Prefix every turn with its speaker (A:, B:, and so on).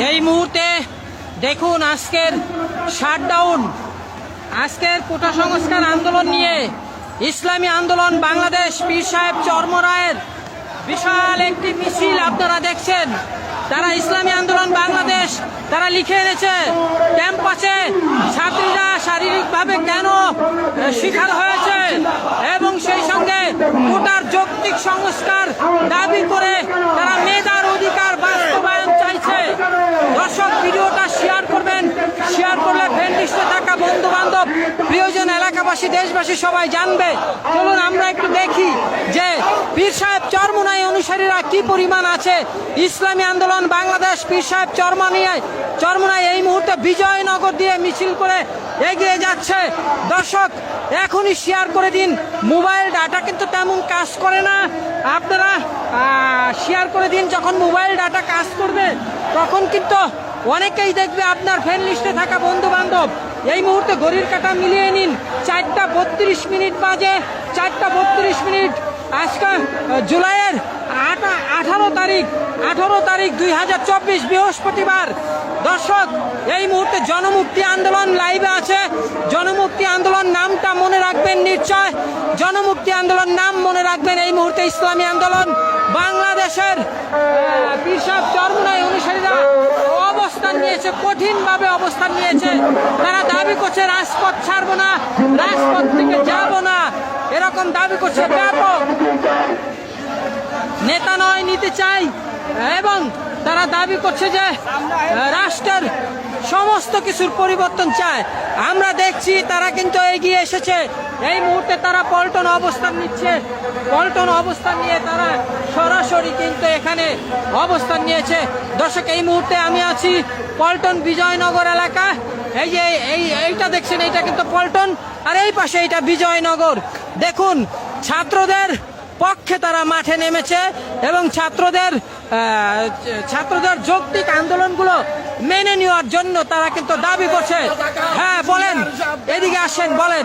A: এই মুহূর্তে দেখুন আজকের শাটডাউন, আজকের কোটা সংস্কার আন্দোলন নিয়ে ইসলামী আন্দোলন বাংলাদেশ পীর সাহেব চরমরায়ের বিশাল একটি মিছিল আপনারা দেখছেন। তারা ইসলামী আন্দোলন বাংলাদেশ তারা লিখে এনেছে ক্যাম্পাসে ছাত্রীরা শারীরিকভাবে কেন শিকার হয়েছে এবং সেই সঙ্গে কোটার যৌক্তিক সংস্কার দাবি করে তারা মেধার অধিকার বাস্তবায়ন চাইছে। দর্শক, ভিডিওটা শেয়ার করবেন, শেয়ার করলে ফ্রেন্ড লিস্টে থাকা বন্ধু বান্ধব প্রিয়জন এলাকাবাসী দেশবাসী সবাই জানবে। চলুন আমরা একটু দেখি যে পীর সাহেব চরমোনাই অনুসারীরা কি পরিমাণ আছে। ইসলামী আন্দোলন বাংলাদেশ পীর সাহেব চরমোনাই এই মুহূর্তে বিজয়নগর দিয়ে মিছিল করে এগিয়ে যাচ্ছে। দর্শক, এখনই শেয়ার করে দিন, মোবাইল ডাটা কিন্তু তেমন কাজ করে না, আপনারা শেয়ার করে দিন। যখন মোবাইল ডাটা কাজ করবে তখন কিন্তু অনেকেই দেখবে আপনার ফ্রেন্ড লিস্টে থাকা বন্ধু বান্ধব। এই মুহূর্তে ঘড়ির কাঁটা মিলিয়ে নিন, 4টা 32 বাজে, 4টা 32। আজকে জুলাইয়ের 18 তারিখ 2024 বৃহস্পতিবার। দর্শক, এই মুহূর্তে জনমুক্তি আন্দোলন লাইভে আছে। জনমুক্তি আন্দোলন নামটা মনে রাখবেন, নিশ্চয় জনমুক্তি আন্দোলন নাম মনে রাখবেন। এই মুহূর্তে ইসলামী আন্দোলন বাংলাদেশের পীর সাহেব চরমোনাই অনুসারীরা অবস্থান নিয়েছে, কঠিনভাবে অবস্থান নিয়েছে। তারা দাবি করছে রাজপথ ছাড়বো না, রাজপথ থেকে যাবো না, এরকম দাবি করছে। ব্যাপক নেতা নয়, নিতে চাই। এবং তারা দাবি করছে যে রাষ্ট্রের সমস্ত কিছুর পরিবর্তন চায়। আমরা দেখছি তারা কিন্তু এগিয়ে এসেছে। এই মুহূর্তে তারা পল্টন অবস্থান নিচ্ছে। পল্টন অবস্থান নিয়ে তারা সরাসরি কিন্তু এখানে অবস্থান নিয়েছে। দর্শক, এই মুহূর্তে আমি আছি পল্টন বিজয়নগর এলাকা। এই যে এইটা দেখছেন, এইটা কিন্তু পল্টন, আর এই পাশে এইটা বিজয়নগর। দেখুন, ছাত্রদের পক্ষে তারা মাঠে নেমেছে এবং ছাত্রদের যৌক্তিক আন্দোলনগুলো মেনে নেওয়ার জন্য তারা কিন্তু দাবি করছে। হ্যাঁ বলেন, এদিকে আসেন, বলেন।